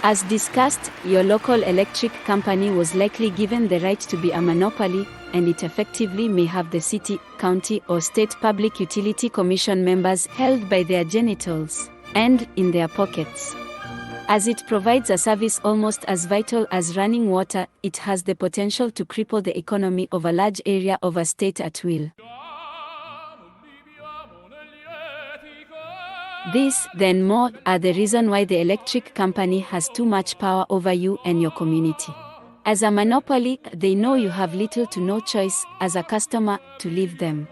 As discussed, your local electric company was likely given the right to be a monopoly, and it effectively may have the city, county, or state public utility commission members held by their genitals and in their pockets. As it provides a service almost as vital as running water, it has the potential to cripple the economy of a large area of a state at will. This, then more, are the reason why the electric company has too much power over you and your community. As a monopoly, they know you have little to no choice, as a customer, to leave them.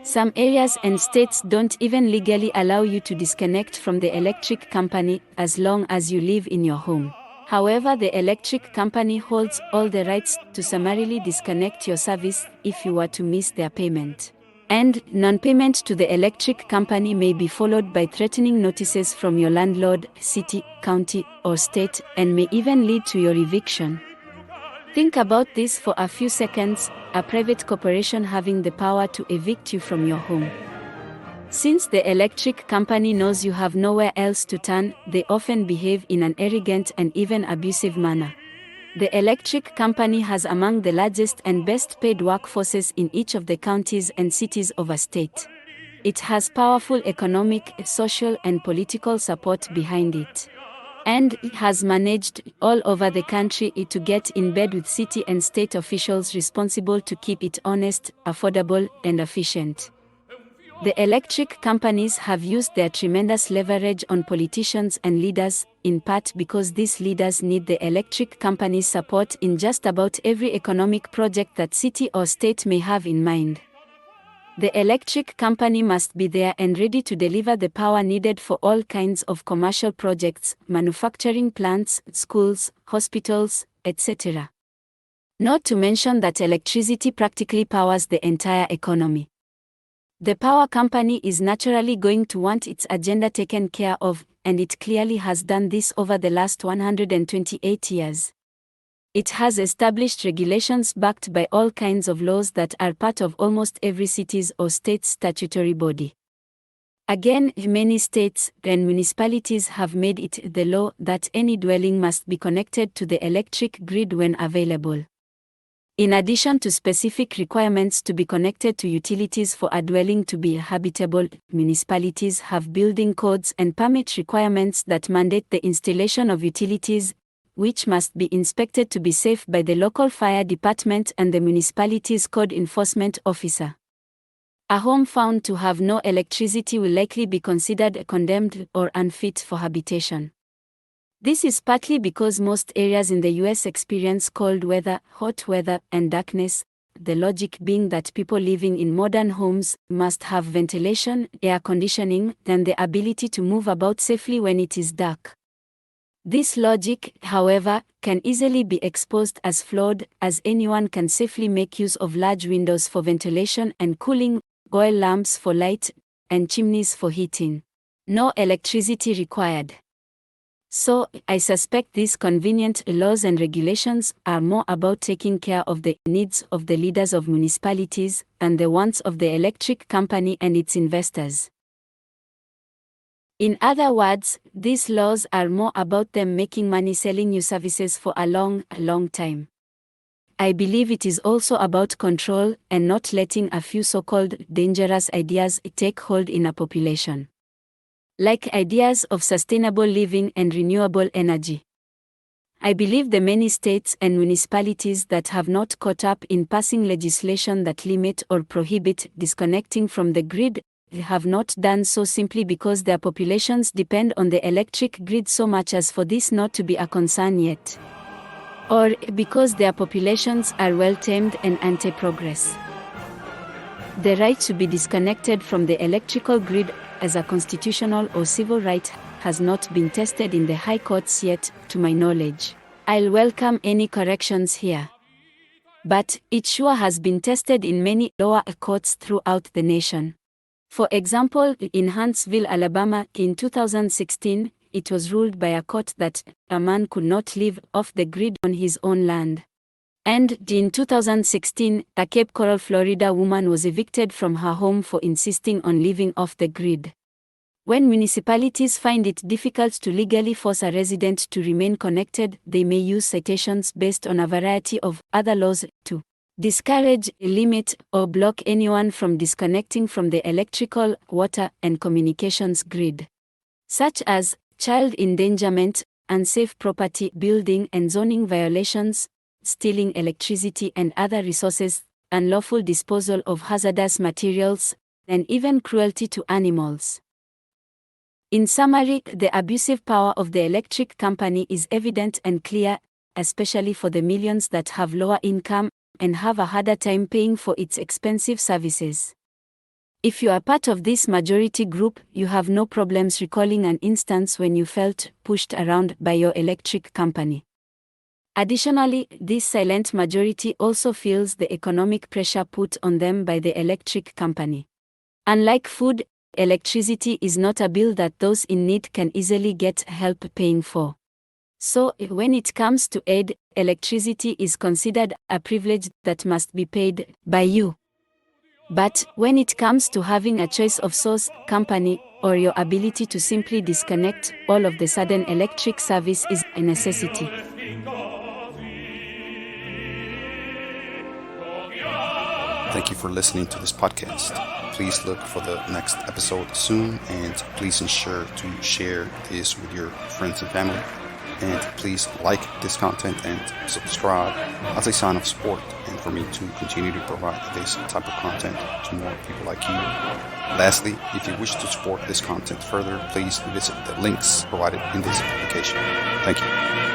Some areas and states don't even legally allow you to disconnect from the electric company, as long as you live in your home. However, the electric company holds all the rights to summarily disconnect your service if you were to miss their payment. And non-payment to the electric company may be followed by threatening notices from your landlord, city, county, or state, and may even lead to your eviction. Think about this for a few seconds: a private corporation having the power to evict you from your home. Since the electric company knows you have nowhere else to turn, they often behave in an arrogant and even abusive manner. The electric company has among the largest and best paid workforces in each of the counties and cities of a state. It has powerful economic, social, and political support behind it. And it has managed, all over the country, to get in bed with city and state officials responsible to keep it honest, affordable, and efficient. The electric companies have used their tremendous leverage on politicians and leaders, in part because these leaders need the electric company's support in just about every economic project that city or state may have in mind. The electric company must be there and ready to deliver the power needed for all kinds of commercial projects, manufacturing plants, schools, hospitals, etc. Not to mention that electricity practically powers the entire economy. The power company is naturally going to want its agenda taken care of, and it clearly has done this over the last 128 years. It has established regulations backed by all kinds of laws that are part of almost every city's or state's statutory body. Again, many states and municipalities have made it the law that any dwelling must be connected to the electric grid when available. In addition to specific requirements to be connected to utilities for a dwelling to be habitable, municipalities have building codes and permit requirements that mandate the installation of utilities, which must be inspected to be safe by the local fire department and the municipality's code enforcement officer. A home found to have no electricity will likely be considered condemned or unfit for habitation. This is partly because most areas in the US experience cold weather, hot weather, and darkness, the logic being that people living in modern homes must have ventilation, air conditioning, and the ability to move about safely when it is dark. This logic, however, can easily be exposed as flawed, as anyone can safely make use of large windows for ventilation and cooling, oil lamps for light, and chimneys for heating. No electricity required. So, I suspect these convenient laws and regulations are more about taking care of the needs of the leaders of municipalities and the wants of the electric company and its investors. In other words, these laws are more about them making money selling you services for a long time. I believe it is also about control and not letting a few so-called dangerous ideas take hold in a population. Like ideas of sustainable living and renewable energy. I believe the many states and municipalities that have not caught up in passing legislation that limit or prohibit disconnecting from the grid have not done so simply because their populations depend on the electric grid so much as for this not to be a concern yet. Or because their populations are well-tamed and anti-progress. The right to be disconnected from the electrical grid as a constitutional or civil right has not been tested in the high courts yet, to my knowledge. I'll welcome any corrections here. But it sure has been tested in many lower courts throughout the nation. For example, in Huntsville, Alabama, in 2016, it was ruled by a court that a man could not live off the grid on his own land. And in 2016, a Cape Coral, Florida woman was evicted from her home for insisting on living off the grid. When municipalities find it difficult to legally force a resident to remain connected, they may use citations based on a variety of other laws to discourage, limit, or block anyone from disconnecting from the electrical, water, and communications grid, such as child endangerment, unsafe property building and zoning violations, stealing electricity and other resources, unlawful disposal of hazardous materials, and even cruelty to animals. In summary, the abusive power of the electric company is evident and clear, especially for the millions that have lower income and have a harder time paying for its expensive services. If you are part of this majority group, you have no problems recalling an instance when you felt pushed around by your electric company. Additionally, this silent majority also feels the economic pressure put on them by the electric company. Unlike food, electricity is not a bill that those in need can easily get help paying for. So, when it comes to aid, electricity is considered a privilege that must be paid by you. But, when it comes to having a choice of source, company, or your ability to simply disconnect, all of the sudden electric service is a necessity. Thank you for listening to this podcast. Please look for the next episode soon, and please ensure to share this with your friends and family. And please like this content and subscribe as a sign of support and for me to continue to provide this type of content to more people like you. Lastly, if you wish to support this content further, please visit the links provided in this application. Thank you.